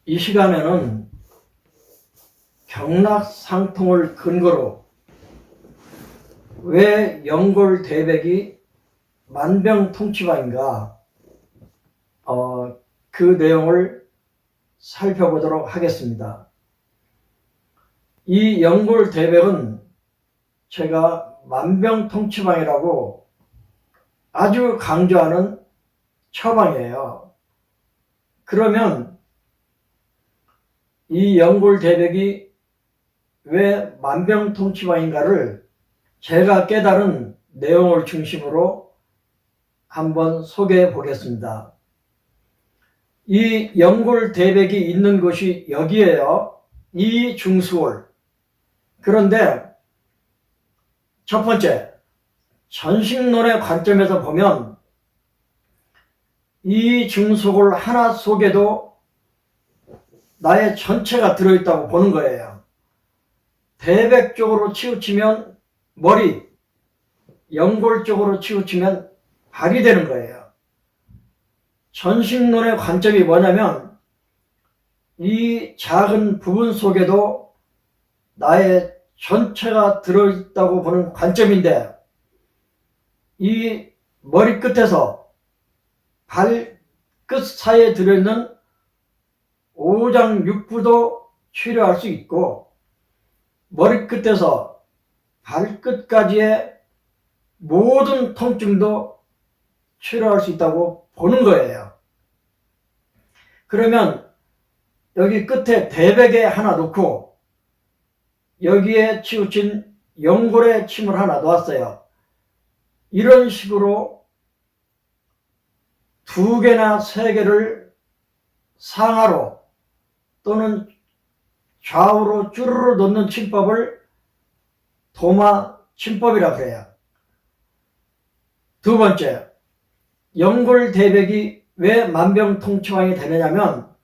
이 시간에는 경락상통을 근거로 왜 연골대백이 만병통치방인가 그 내용을 살펴보도록 하겠습니다. 이 연골대백은 제가 만병통치방이라고 아주 강조하는 처방이에요. 그러면 이 연골대백이 왜 만병통치방인가를 제가 깨달은 내용을 중심으로 한번 소개해 보겠습니다. 이 연골대백이 있는 곳이 여기에요. 이중수골. 그런데 첫 번째, 전식론의 관점에서 보면 이중수골 하나 속에도 나의 전체가 들어있다고 보는 거예요. 대백 쪽으로 치우치면 머리, 연골 쪽으로 치우치면 발이 되는 거예요. 전식론의 관점이 뭐냐면 이 작은 부분 속에도 나의 전체가 들어있다고 보는 관점인데, 이 머리끝에서 발끝 사이에 들어있는 오장육부도 치료할 수 있고, 머리끝에서 발끝까지의 모든 통증도 치료할 수 있다고 보는 거예요. 그러면 여기 끝에 대백에 하나 놓고 여기에 치우친 연골에 침을 하나 놓았어요. 이런 식으로 2개나 3개를 상하로 또는 좌우로 쭈르르 놓는 침법을 도마침법이라고 해요. 두 번째, 연골대백이 왜 만병통치방이 되느냐면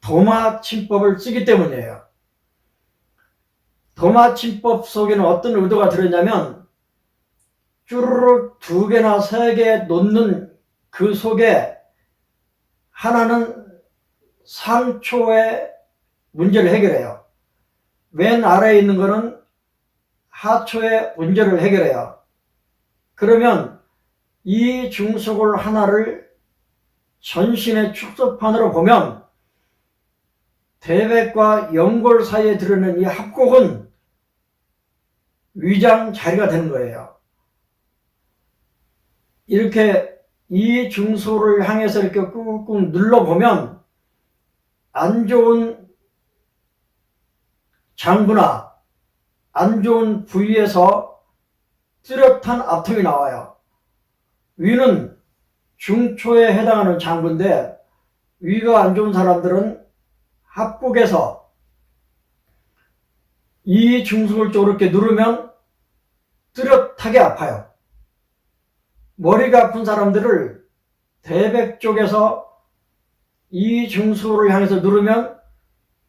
도마침법을 쓰기 때문이에요. 도마침법 속에는 어떤 의도가 들어있냐면 쭈르르 2개나 3개 놓는 그 속에 하나는 상초의 문제를 해결해요. 맨 아래에 있는 거는 하초의 문제를 해결해요. 그러면 이 중수골 하나를 전신의 축소판으로 보면 대백과 연골 사이에 들어있는 이 합곡은 위장 자리가 되는 거예요. 이렇게 이 중수를 향해서 이렇게 꾹꾹 눌러보면 안 좋은 장부나 안 좋은 부위에서 뚜렷한 압통이 나와요. 위는 중초에 해당하는 장부인데 위가 안 좋은 사람들은 합곡에서 이 중수골 쪽으로 이렇게 누르면 뚜렷하게 아파요. 머리가 아픈 사람들을 대백 쪽에서 이 중수골을 향해서 누르면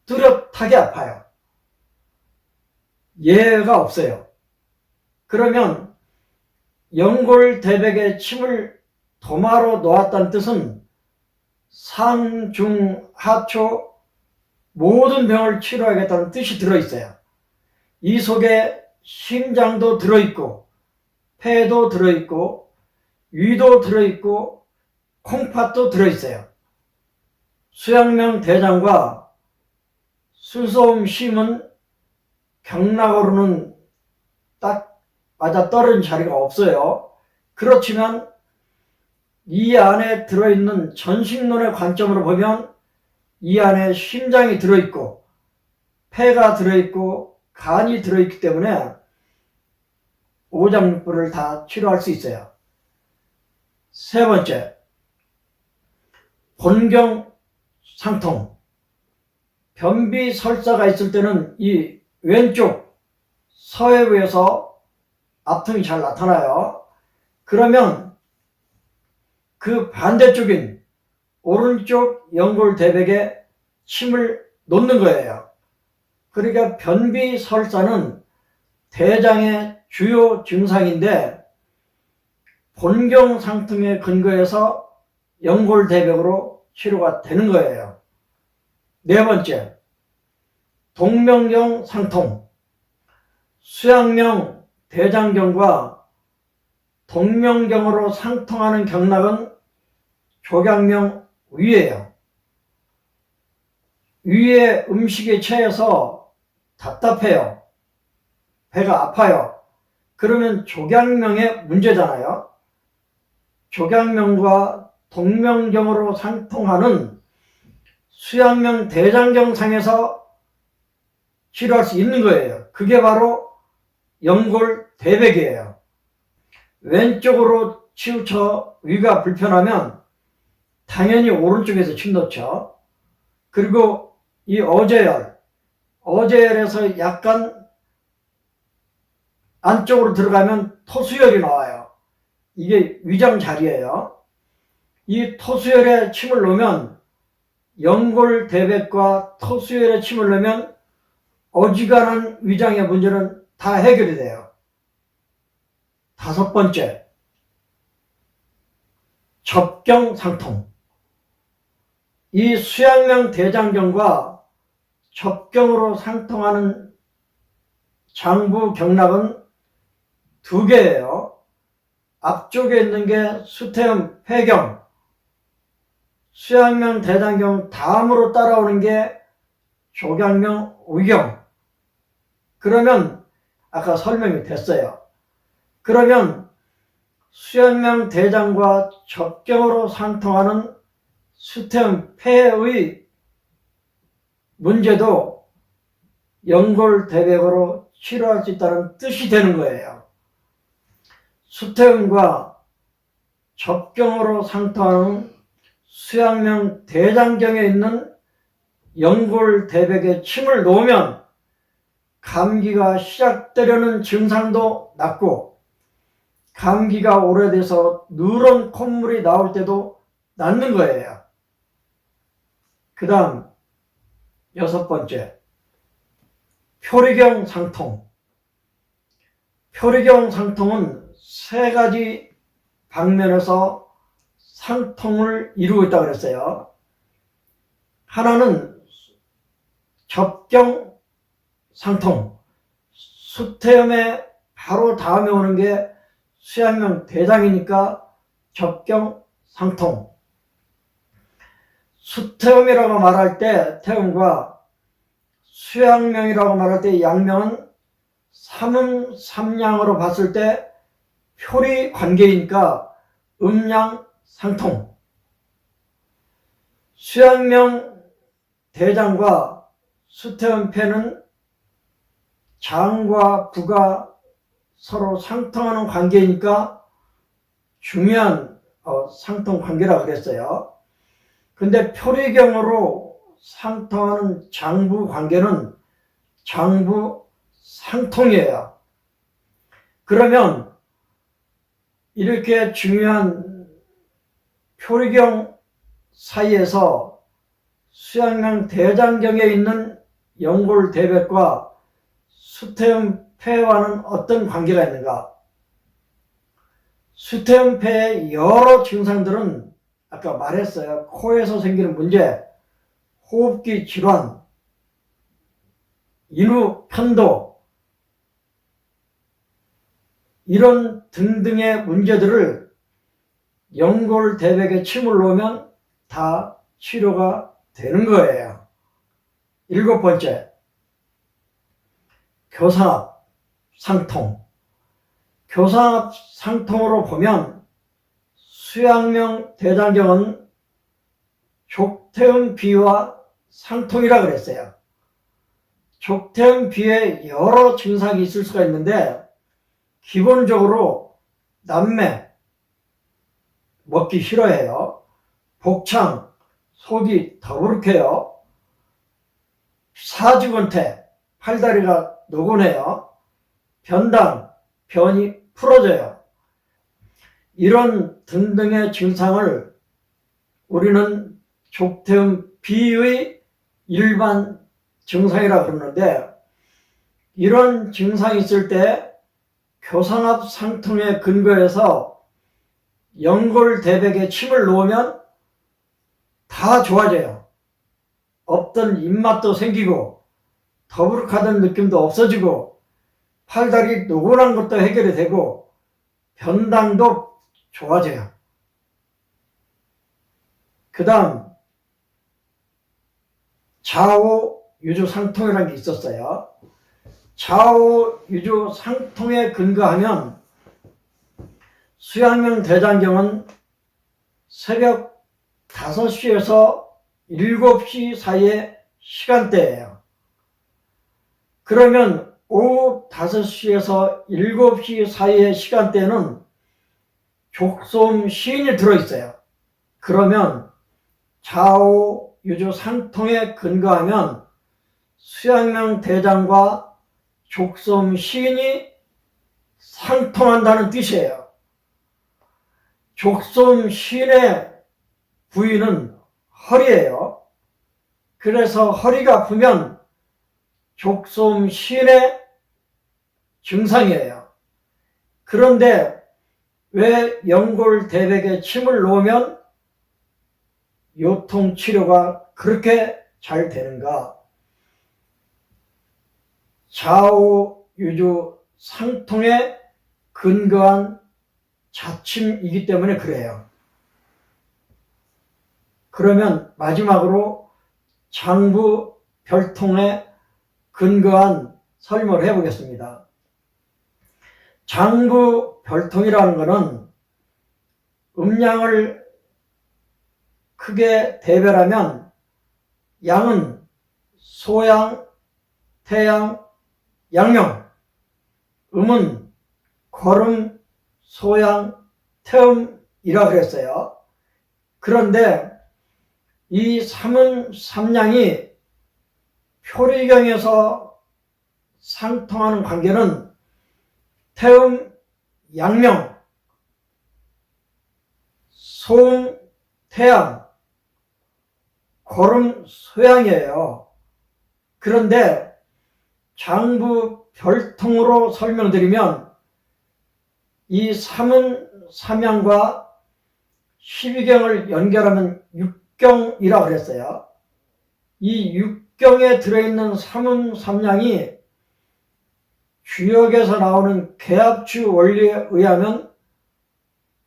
뚜렷하게 아파요. 예외가 없어요. 그러면 연골 대백에 침을 도마로 놓았다는 뜻은 상, 중, 하초 모든 병을 치료하겠다는 뜻이 들어있어요. 이 속에 심장도 들어있고 폐도 들어있고 위도 들어있고 콩팥도 들어있어요. 수양명 대장과 수소음 심은 경락으로는 딱 맞아 떨어진 자리가 없어요. 그렇지만 이 안에 들어있는 전식론의 관점으로 보면 이 안에 심장이 들어있고 폐가 들어있고 간이 들어있기 때문에 오장육부를 다 치료할 수 있어요. 세 번째, 본경상통. 변비설사가 있을 때는 이 왼쪽 서해부에서 압통이 잘 나타나요. 그러면 그 반대쪽인 오른쪽 연골대백에 침을 놓는 거예요. 그러니까 변비설사는 대장의 주요 증상인데 본경상통에 근거해서 연골대백으로 치료가 되는 거예요. 네 번째, 동명경 상통. 수양명 대장경과 동명경으로 상통하는 경락은 조경명 위예요. 위에 음식에 체해서 답답해요. 배가 아파요. 그러면 조경명의 문제잖아요. 조경명과 동명경으로 상통하는 수양명 대장경상에서 치료할 수 있는 거예요. 그게 바로 연골대백이에요. 왼쪽으로 치우쳐 위가 불편하면 당연히 오른쪽에서 침 놓죠. 그리고 이 어제열에서 약간 안쪽으로 들어가면 토수열이 나와요. 이게 위장 자리예요. 이 토수열에 침을 놓으면 연골대백과 토수열에 침을 넣으면 어지간한 위장의 문제는 다 해결이 돼요. 다섯 번째, 접경상통. 이 수양명 대장경과 접경으로 상통하는 장부 경락은 두 개예요. 앞쪽에 있는 게 수태음 회경, 수양명 대장경 다음으로 따라오는 게 조경명 위경. 그러면 아까 설명이 됐어요. 그러면 수양명 대장과 접경으로 상통하는 수태음 폐의 문제도 연골대백으로 치료할 수 있다는 뜻이 되는 거예요. 수태음과 접경으로 상통하는 수양명 대장경에 있는 연골대백에 침을 놓으면 감기가 시작되려는 증상도 낫고, 감기가 오래돼서 누런 콧물이 나올 때도 낫는 거예요. 그 다음 여섯 번째, 표리경 상통. 표리경 상통은 세 가지 방면에서 상통을 이루고 있다고 그랬어요. 하나는 접경 상통. 수태음에 바로 다음에 오는 게 수양명 대장이니까 접경 상통. 수태음이라고 말할 때 태음과 수양명이라고 말할 때 양명은 삼음삼양으로 봤을 때 표리 관계이니까 음양 상통. 수양명 대장과 수태음 폐는 장과 부가 서로 상통하는 관계이니까 중요한 상통 관계라고 그랬어요. 근데 표리경으로 상통하는 장부 관계는 장부 상통이에요. 그러면 이렇게 중요한 표리경 사이에서 수양명 대장경에 있는 연골대백과 수태음 폐와는 어떤 관계가 있는가? 수태음 폐의 여러 증상들은 아까 말했어요. 코에서 생기는 문제, 호흡기 질환, 인후 편도, 이런 등등의 문제들을 연골대백에 침을 놓으면 다 치료가 되는 거예요. 일곱 번째, 교상합 상통. 교상합 상통으로 보면 수양명 대장경은 족태음 비와 상통이라 그랬어요. 족태음 비에 여러 증상이 있을 수가 있는데 기본적으로 남매, 먹기 싫어해요. 복창, 속이 더부룩해요. 사지권태, 팔다리가 노곤해요. 변당, 변이 풀어져요. 이런 등등의 증상을 우리는 족태음 비의 일반 증상이라고 그러는데, 이런 증상이 있을 때 교상합 상통에 근거해서 연골대백에 침을 놓으면 다 좋아져요. 없던 입맛도 생기고 더부룩하던 느낌도 없어지고 팔다리 노곤한 것도 해결이 되고 변당도 좋아져요. 그 다음 좌우유주상통이라는 게 있었어요. 좌우유주상통에 근거하면 수양명 대장경은 새벽 5시에서 7시 사이의 시간대예요. 그러면 오후 5시에서 7시 사이의 시간대에는 족소음 시인이 들어있어요. 그러면 좌우유주상통에 근거하면 수양명 대장과 족소음 시인이 상통한다는 뜻이에요. 족소음 시인의 부위는 허리예요. 그래서 허리가 아프면 족소음 시인의 증상이에요. 그런데 왜 연골대백에 침을 놓으면 요통치료가 그렇게 잘 되는가? 좌우유주상통에 근거한 자침이기 때문에 그래요. 그러면 마지막으로 장부별통에 근거한 설명을 해보겠습니다. 장부별통이라는 것은 음양을 크게 대별하면 양은 소양, 태양, 양명, 음은 거름, 소양, 태음이라 그랬어요. 그런데 이 삼은 삼양이 표리경에서 상통하는 관계는 태음, 양명, 소음, 태양, 거름, 소양이에요. 그런데 장부별통으로 설명드리면 이 삼은 삼양과 12경을 연결하면 육경이라고 그랬어요. 이 육경에 들어있는 삼은 삼양이 주역에서 나오는 계합주 원리에 의하면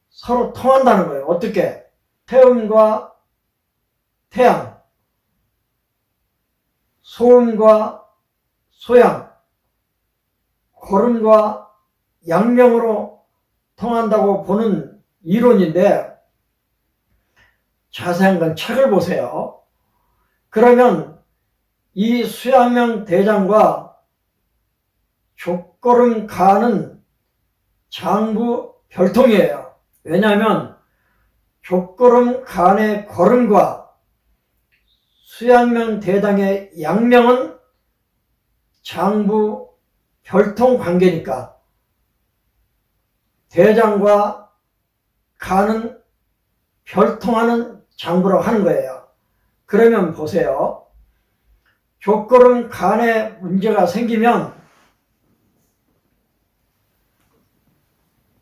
서로 통한다는 거예요. 어떻게? 태음과 태양, 소음과 소양, 거름과 양명으로 통한다고 보는 이론인데 자세한 건 책을 보세요. 그러면 이 수양명 대장과 족거름 간은 장부별통이에요. 왜냐하면 족거름 간의 거름과 수양명 대장의 양명은 장부별통 관계니까 대장과 간은 별통하는 장부라고 하는 거예요. 그러면 보세요. 족거름 간에 문제가 생기면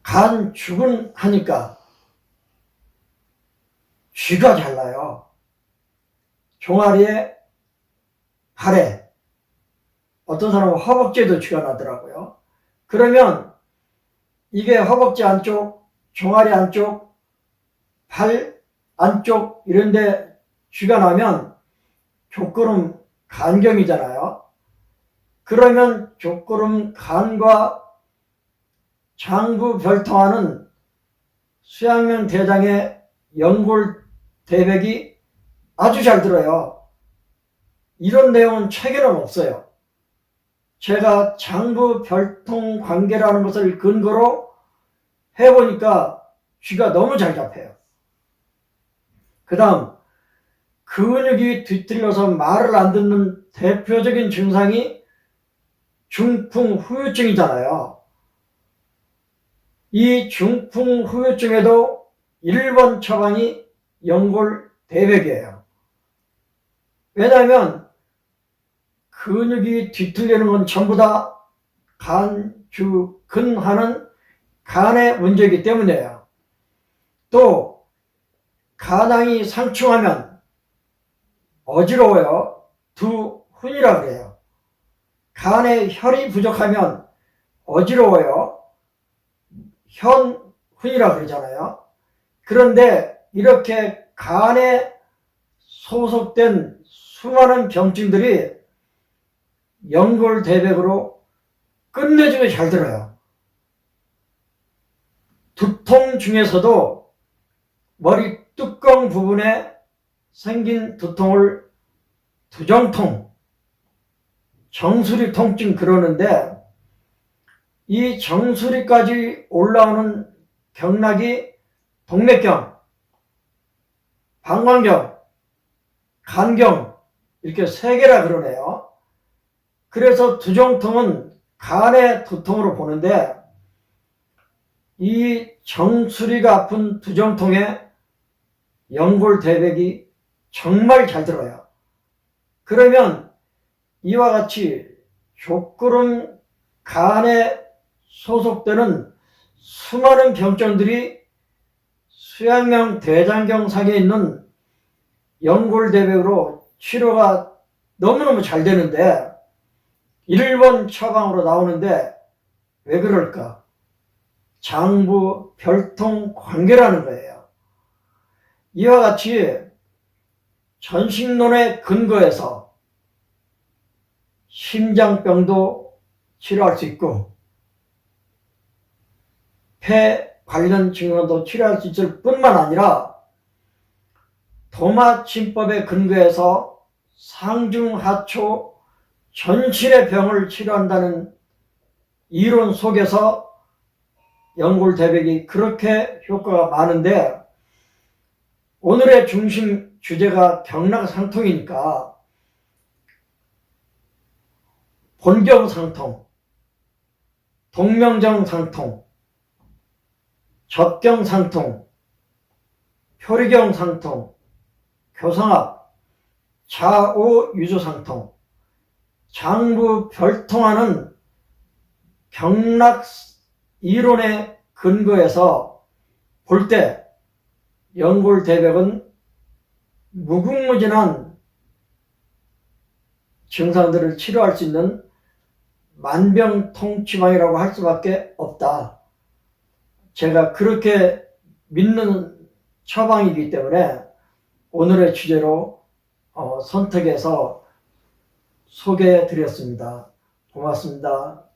간 죽은 하니까 쥐가 잘 나요. 종아리에, 발에, 어떤 사람은 허벅지에도 쥐가 나더라고요. 그러면 이게 허벅지 안쪽, 종아리 안쪽, 발 안쪽 이런 데 쥐가 나면 족거름 간경이잖아요. 그러면 족거름 간과 장부별통하는 수양명 대장의 연골대백이 아주 잘 들어요. 이런 내용은 책에는 없어요. 제가 장부별통 관계라는 것을 근거로 해보니까 쥐가 너무 잘 잡혀요. 그 다음 근육이 뒤틀려서 말을 안 듣는 대표적인 증상이 중풍후유증이잖아요. 이 중풍후유증에도 1번 처방이 연골대백이에요. 왜냐하면 근육이 뒤틀리는 건 전부 다 간주근하는 간의 문제이기 때문이에요. 또 간항이 상충하면 어지러워요. 두훈이라 그래요. 간에 혈이 부족하면 어지러워요. 현훈이라 그러잖아요. 그런데 이렇게 간에 소속된 수많은 병증들이 연골대백으로 끝내주게 잘 들어요. 두통 중에서도 머리 뚜껑 부분에 생긴 두통을 두정통, 정수리 통증 그러는데, 이 정수리까지 올라오는 경락이 동맥경, 방광경, 간경 이렇게 세 개라 그러네요. 그래서 두정통은 간의 두통으로 보는데, 이 정수리가 아픈 두정통에 연골대백이 정말 잘 들어요. 그러면 이와 같이 족구름 간에 소속되는 수많은 병증들이 수양경 대장경상에 있는 연골대백으로 치료가 너무너무 잘 되는데 1번 처방으로 나오는데 왜 그럴까? 장부 별통 관계라는 거예요. 이와 같이 전신론에 근거해서 심장병도 치료할 수 있고 폐 관련 질환도 치료할 수 있을 뿐만 아니라 도마침법에 근거해서 상중하초 전신의 병을 치료한다는 이론 속에서 연골대백이 그렇게 효과가 많은데, 오늘의 중심 주제가 경락상통이니까 본경상통, 동명정상통, 접경상통, 표리경상통, 교성압, 좌우유조상통, 장부별통하는 경락 이론에 근거해서 볼 때 연골대백은 무궁무진한 증상들을 치료할 수 있는 만병통치약이라고 할 수밖에 없다. 제가 그렇게 믿는 처방이기 때문에 오늘의 주제로 선택해서 소개해 드렸습니다. 고맙습니다.